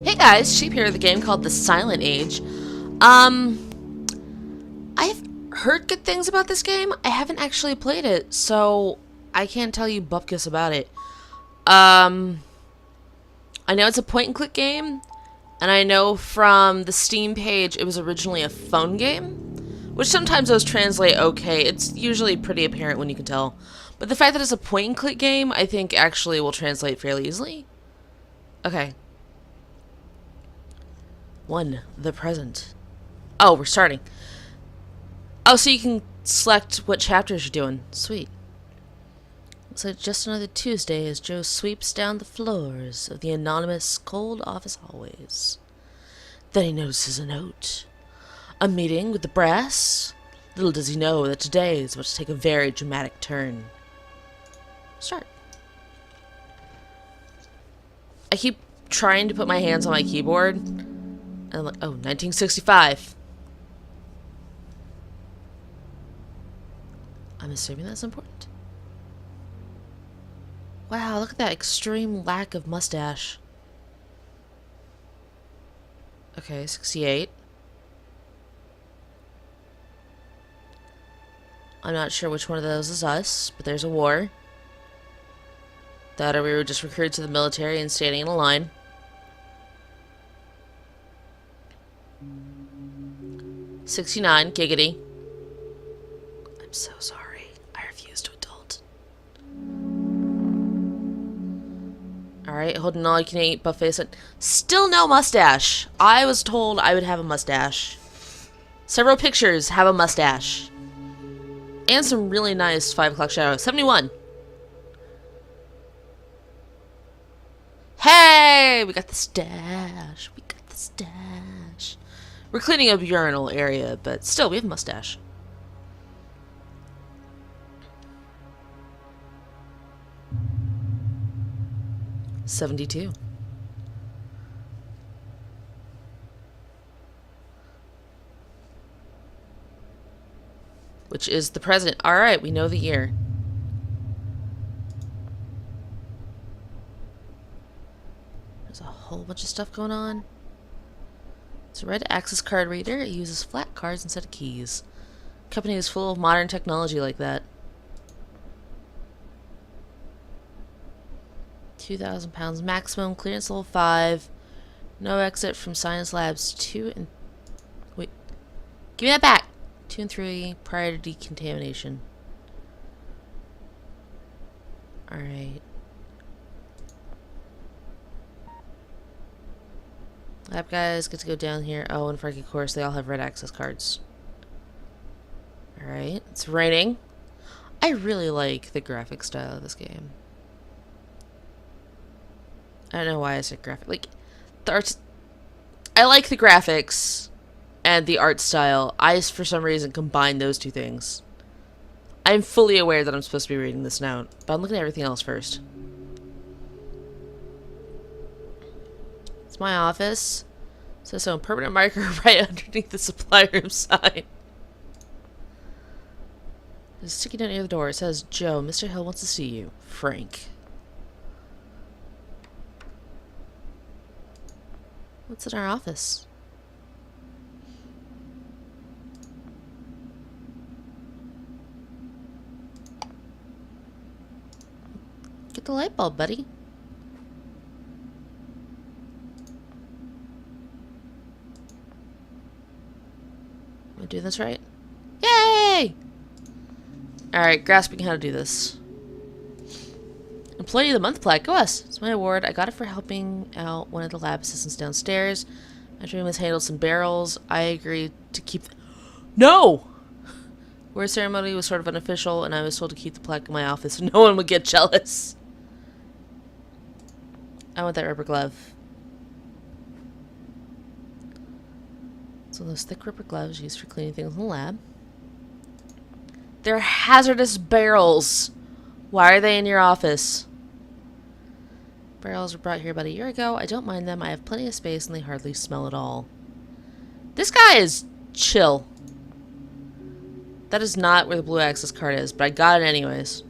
Hey guys, Sheep here with a game called The Silent Age. I've heard good things about this game. I haven't actually played it, so I can't tell you bupkis about it. I know it's a point-and-click game, and I know from the Steam page it was originally a phone game, which sometimes those translate okay. It's usually pretty apparent when you can tell. But the fact that it's a point-and-click game, I think actually will translate fairly easily. Okay. 1. The present. Oh, we're starting. Oh, so you can select what chapters you're doing. Sweet. Looks like just another Tuesday as Joe sweeps down the floors of the anonymous cold office hallways. Then he notices a note. A meeting with the brass? Little does he know that today is about to take a very dramatic turn. Start. I keep trying to put my hands on my keyboard. And I'm like, oh, 1965. I'm assuming that's important. Wow, look at that extreme lack of mustache. Okay, 68. I'm not sure which one of those is us, but there's a war. That or we were just recruited to the military and standing in a line. '69, giggity. I'm so sorry. I refuse to adult. Alright, holding all you can eat buffet. Still no mustache. I was told I would have a mustache. Several pictures have a mustache. And some really nice 5 o'clock shadows. 71. Hey! We got the stash. We got the stash. We're cleaning up urinal area, but still, we have a mustache. '72. Which is the present. Alright, we know the year. There's a whole bunch of stuff going on. It's a red access card reader. It uses flat cards instead of keys. Company is full of modern technology like that. 2,000 pounds maximum. Clearance level 5. No exit from science labs 2 and... Wait. Give me that back! 2 and 3 prior to decontamination. Alright. Lab guys get to go down here. Oh, and Frankie, of course, they all have red access cards. Alright, it's raining. I really like the graphic style of this game. I don't know why I said graphic. Like, the arts... I like the graphics and the art style. I, for some reason, combine those two things. I'm fully aware that I'm supposed to be reading this note, but I'm looking at everything else first. It's my office. So a permanent marker right underneath the supply room sign. There's a sticky note near the door. It says, Joe, Mr. Hill wants to see you. Frank. What's in our office? Get the light bulb, buddy. Am I doing this right? Yay! Alright, grasping how to do this. Employee of the Month plaque. Go us. It's my award. I got it for helping out one of the lab assistants downstairs. After we mishandled some barrels, I agreed to keep... No! Word ceremony was sort of unofficial, and I was told to keep the plaque in my office so no one would get jealous. I want that rubber glove. So those thick rubber gloves used for cleaning things in the lab. They're hazardous barrels. Why are they in your office? Barrels were brought here about a year ago. I don't mind them. I have plenty of space and they hardly smell at all. This guy is chill. That is not where the blue access card is, but I got it anyways.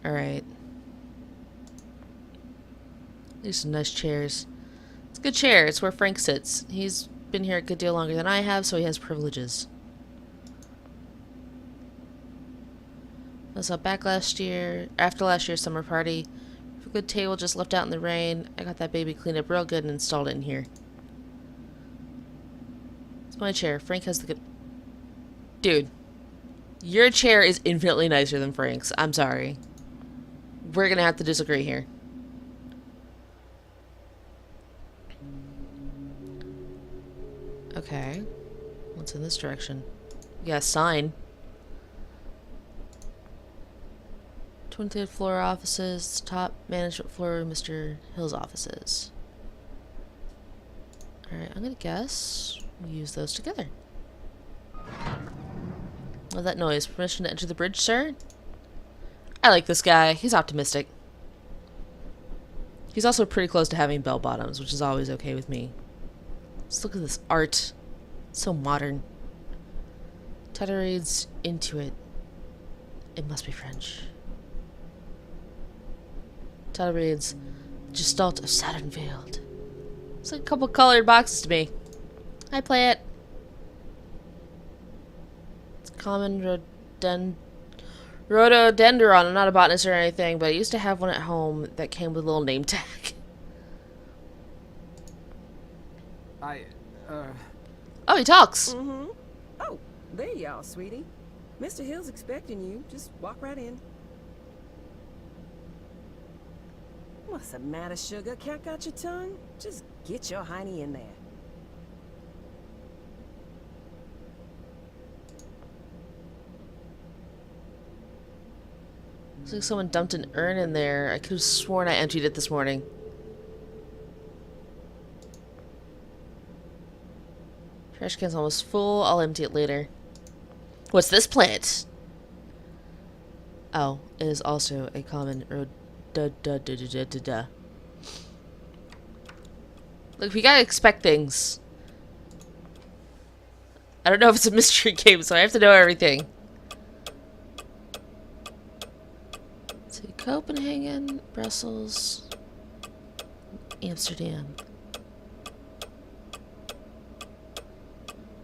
Alright. These are some nice chairs. It's a good chair. It's where Frank sits. He's been here a good deal longer than I have, so he has privileges. I was out back last year, after last year's summer party. A good table just left out in the rain. I got that baby cleaned up real good and installed it in here. It's my chair. Frank has the good... Dude. Your chair is infinitely nicer than Frank's. I'm sorry. We're gonna have to disagree here. Okay. What's in this direction? We got a sign. 23rd floor offices. Top management floor, Mr. Hill's offices. Alright, I'm gonna guess we'll use those together. What's that noise? Permission to enter the bridge, sir? I like this guy. He's optimistic. He's also pretty close to having bell bottoms, which is always okay with me. Let's look at this art. It's so modern. Title reads, into it. It must be French. Title reads, Gestalt of Saturn Veiled. It's like a couple colored boxes to me. I play it. It's common rhododendron. I'm not a botanist or anything, but I used to have one at home that came with a little name tag. Oh, he talks. Mm-hmm. Oh, there you are, sweetie. Mr. Hill's expecting you. Just walk right in. What's the matter, sugar? Cat got your tongue? Just get your hiney in there. Looks like someone dumped an urn in there. I could have sworn I emptied it this morning. Trash can's almost full. I'll empty it later. What's this plant? Oh, it is also a common Look, we gotta expect things. I don't know if it's a mystery game, so I have to know everything. Let's see, Copenhagen, Brussels, Amsterdam.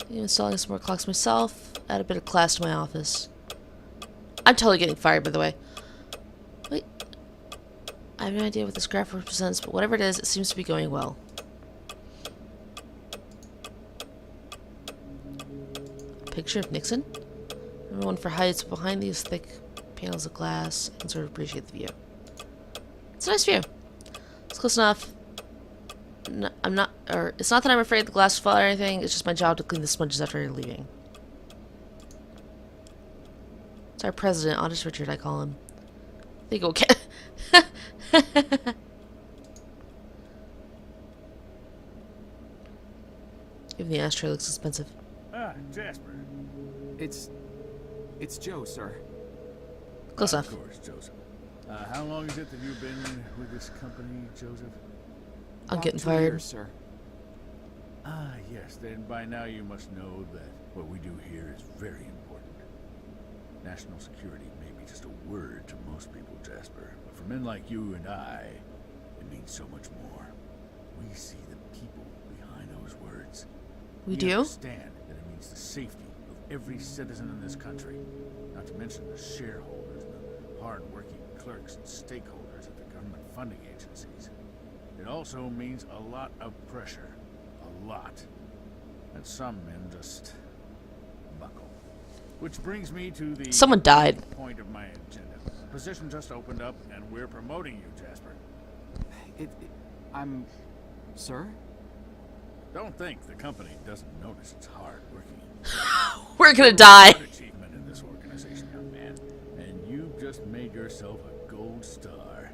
I'm installing some more clocks myself. Add a bit of class to my office. I'm totally getting fired, by the way. Wait. I have no idea what this graph represents, but whatever it is, it seems to be going well. Picture of Nixon? Everyone for heights, behind these thick panels of glass, I can sort of appreciate the view. It's a nice view. It's close enough. No, it's not that I'm afraid the glass will fall or anything, it's just my job to clean the sponges after you're leaving. It's our president, Honest Richard, I call him. I think okay. Even the ashtray looks expensive. Ah, Jasper. It's Joe, sir. Close enough. Of course, Joseph. How long is it that you've been with this company, Joseph? I'm getting 2 fired. years, sir. Ah, yes. Then by now you must know that what we do here is very important. National security may be just a word to most people, Jasper, but for men like you and I, it means so much more. We see the people behind those words. We do? Understand that it means the safety of every citizen in this country, not to mention the shareholders and the hard-working clerks and stakeholders at the government funding agencies. It also means a lot of pressure. A lot. And some men just buckle. Which brings me to the Someone died. point of my agenda. The position just opened up and we're promoting you, Jasper. I'm... Sir? Don't think the company doesn't notice it's hard working. We're gonna die. Good achievement in this organization, young man. And you've just made yourself a gold star.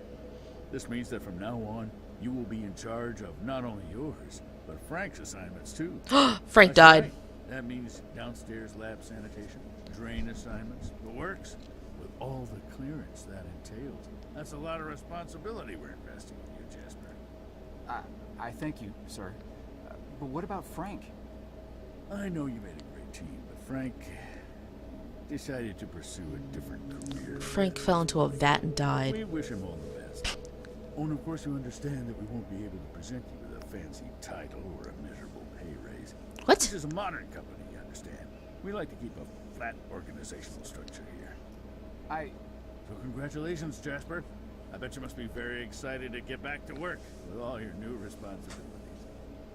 This means that from now on, you will be in charge of not only yours, but Frank's assignments too. Frank That's died. right. That means downstairs lab sanitation, drain assignments, the works, with all the clearance that entails. That's a lot of responsibility we're investing in you, Jasper. I thank you, sir. But what about Frank? I know you made a great team, but Frank decided to pursue a different career. Frank fell into a vat and died. We wish him all the best. Oh, and of course you understand that we won't be able to present you with a fancy title or a miserable pay raise. What? This is a modern company, you understand. We like to keep a flat organizational structure here. So congratulations, Jasper. I bet you must be very excited to get back to work with all your new responsibilities.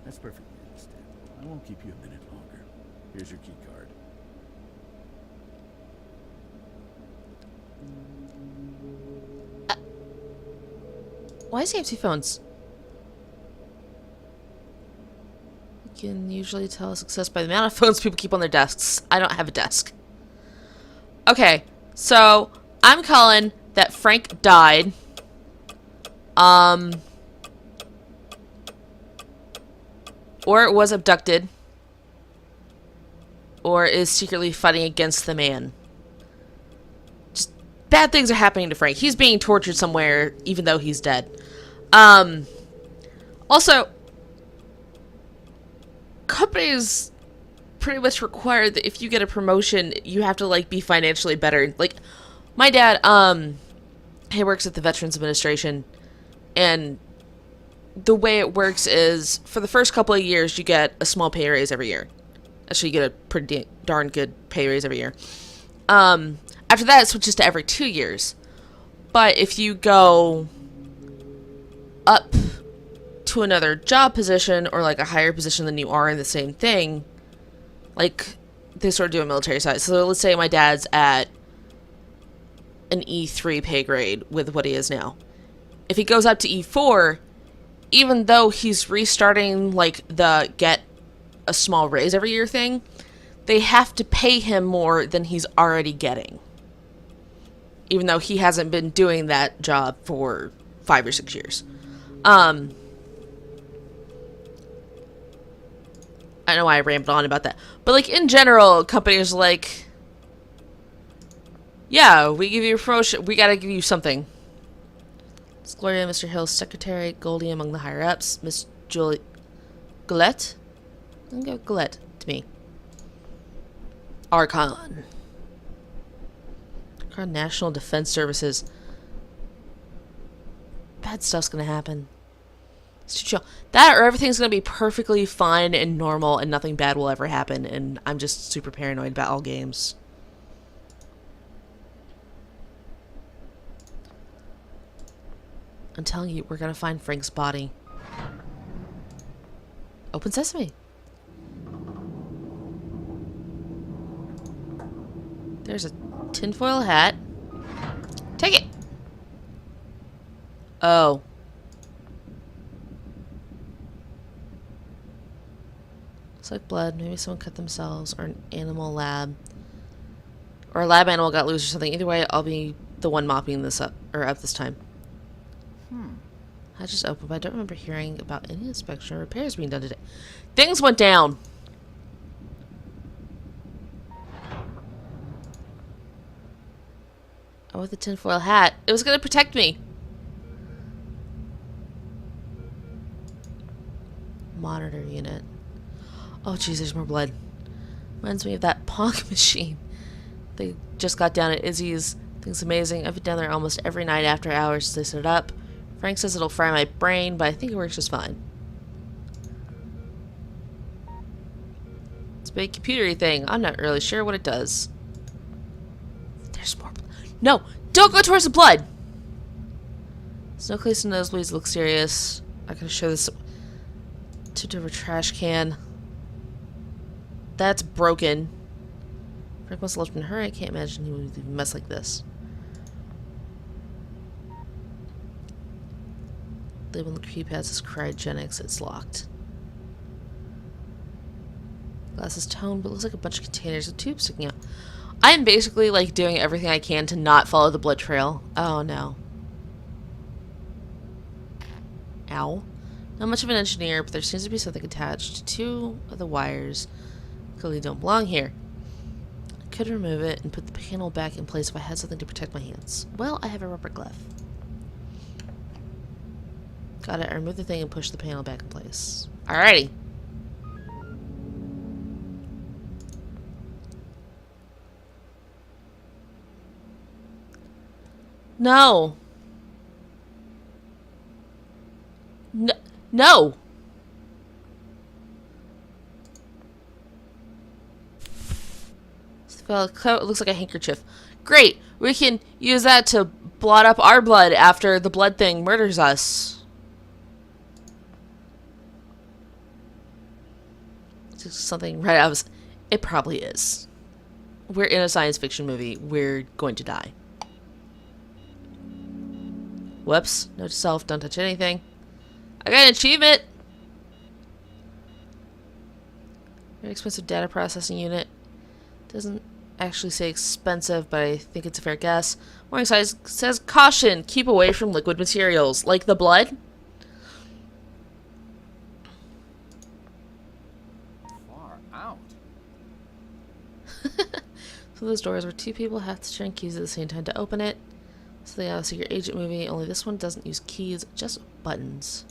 That's perfectly understandable. I won't keep you a minute longer. Here's your key card. Why does he have two phones? You can usually tell success by the amount of phones people keep on their desks. I don't have a desk. Okay, so I'm calling that Frank died. Or it was abducted. Or is secretly fighting against the man. Just bad things are happening to Frank. He's being tortured somewhere, even though he's dead. Also, companies pretty much require that if you get a promotion, you have to, like, be financially better. Like, my dad, he works at the Veterans Administration, and the way it works is, for the first couple of years, you get a small pay raise every year. Actually, you get a pretty darn good pay raise every year. After that, it switches to every 2 years. But if you go up to another job position, or like a higher position than you are in the same thing, like, they sort of do a military side. So let's say my dad's at an E3 pay grade with what he is now. If he goes up to E4, even though he's restarting, like, the get a small raise every year thing, they have to pay him more than he's already getting. Even though he hasn't been doing that job for 5 or 6 years. I know why I rambled on about that. But, like, in general, companies like, yeah, we give you a promotion, we gotta give you something. It's Gloria, Mr. Hill's secretary, Goldie among the higher-ups, Miss Julie Gillette? I'm gonna go Gillette to me. Archon. Archon National Defense Services. Bad stuff's gonna happen. It's too chill. That or everything's gonna be perfectly fine and normal and nothing bad will ever happen, and I'm just super paranoid about all games. I'm telling you, we're gonna find Frank's body. Open sesame. There's a tinfoil hat. Take it! Oh. Looks like blood. Maybe someone cut themselves, or an animal lab. Or a lab animal got loose or something. Either way, I'll be the one mopping this up, or up this time. I just opened, but I don't remember hearing about any inspection or repairs being done today. Things went down. Oh, with the tinfoil hat. It was gonna protect me. Monitor unit. Oh, jeez, there's more blood. Reminds me of that Pong machine. They just got down at Izzy's. Thing's amazing. I've been down there almost every night after hours since they set it up. Frank says it'll fry my brain, but I think it works just fine. It's a big computer-y thing. I'm not really sure what it does. There's more blood. No! Don't go towards the blood! Snow cleats and nosebleeds look serious. I gotta show this. Tipped over trash can. That's broken. Frank must have left in a hurry. I can't imagine he would leave a mess like this. Label on the keypad says cryogenics. It's locked. Glass is toned, but it looks like a bunch of containers with tubes sticking out. I am basically, like, doing everything I can to not follow the blood trail. Oh, no. Ow. Not much of an engineer, but there seems to be something attached to 2 of the wires. Clearly don't belong here. I could remove it and put the panel back in place if I had something to protect my hands. Well, I have a rubber glove. Got it. I remove the thing and push the panel back in place. Alrighty. No. No! Well, it looks like a handkerchief. Great! We can use that to blot up our blood after the blood thing murders us. It's something right out of... It probably is. We're in a science fiction movie. We're going to die. Whoops. Note to self, don't touch anything. I got an achievement! Very expensive data processing unit. Doesn't actually say expensive, but I think it's a fair guess. Warning size says caution, keep away from liquid materials. Like the blood? Far out. So those doors where two people have to turn keys at the same time to open it. So they got a secret agent movie, only this one doesn't use keys, just buttons.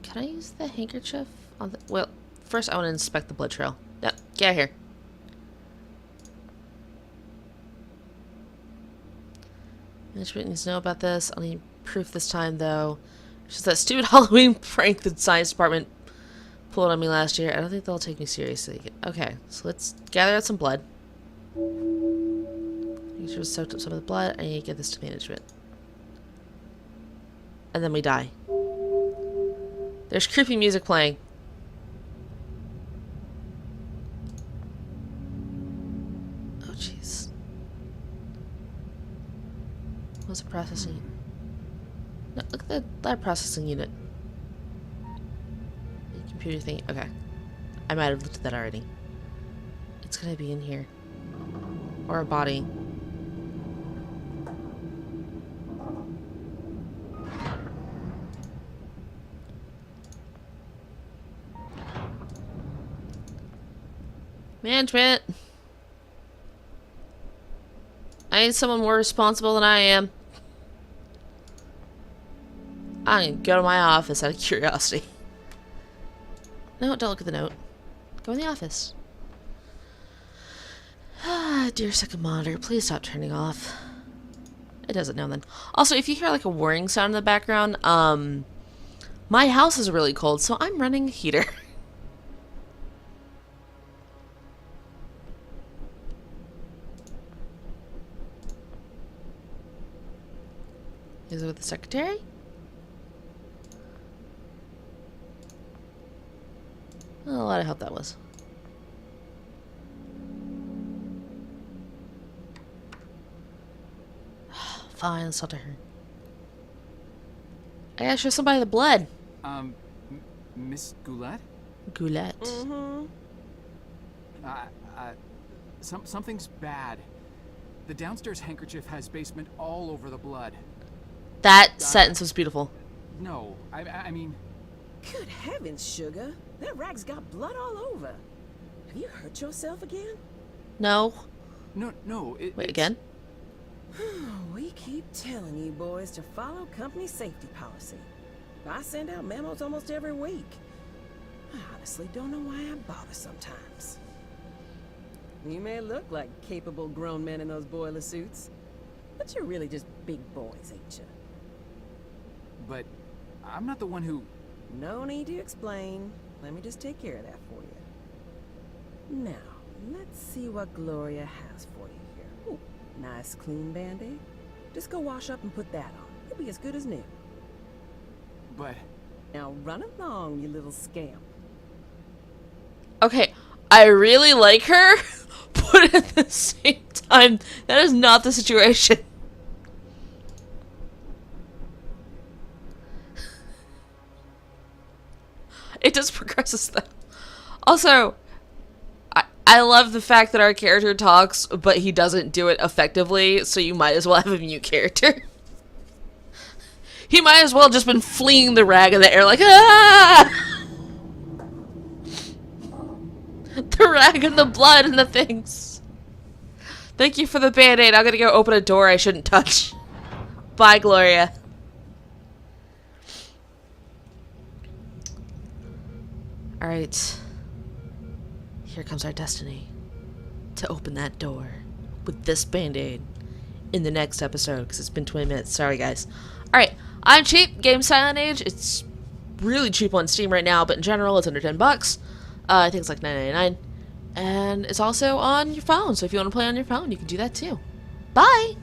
Can I use the handkerchief on the... Well, first I want to inspect the blood trail. No, get out of here. Management needs to know about this. I'll need proof this time, though. It's just that stupid Halloween prank the science department pulled on me last year. I don't think they'll take me seriously. Okay, so let's gather out some blood. Make sure we soaked up some of the blood. I need to get this to management. And then we die. There's creepy music playing. Oh, jeez. What's the processing? No, look at the lab processing unit. The computer thing. Okay. I might have looked at that already. It's gonna be in here. Or a body. Management! I need someone more responsible than I am. I'm gonna go to my office out of curiosity. No, don't look at the note. Go in the office. Ah, dear second monitor, please stop turning off. It does it now and then. Also, if you hear like a whirring sound in the background, my house is really cold, so I'm running a heater. Is it with the secretary? Oh, a lot of help that was. Fine, let's talk to her. I gotta show somebody the blood. Miss Goulet? Goulette. Mm-hmm. Something's bad. The downstairs handkerchief has basement all over the blood. That sentence was beautiful. No, I mean... Good heavens, Sugar. That rag's got blood all over. Have you hurt yourself again? No. No, Wait, it's... again? We keep telling you boys to follow company safety policy. I send out memos almost every week. I honestly don't know why I bother sometimes. You may look like capable grown men in those boiler suits, but you're really just big boys, ain't you? But I'm not the one who... No need to explain. Let me just take care of that for you. Now, let's see what Gloria has for you here. Ooh, nice clean band-aid. Just go wash up and put that on. It'll be as good as new. But... Now run along, you little scamp. Okay, I really like her, but at the same time, that is not the situation. It just progresses though. Also, I love the fact that our character talks, but he doesn't do it effectively, so you might as well have a mute character. He might as well just been flinging the rag in the air like, ah! The rag and the blood and the things. Thank you for the band-aid. I'm gonna go open a door I shouldn't touch. Bye, Gloria. Alright. Here comes our destiny. To open that door with this band-aid in the next episode because it's been 20 minutes. Sorry, guys. Alright, I'm cheap. Game Silent Age. It's really cheap on Steam right now, but in general, it's under $10. I think it's like $9.99. And it's also on your phone, so if you want to play on your phone, you can do that too. Bye!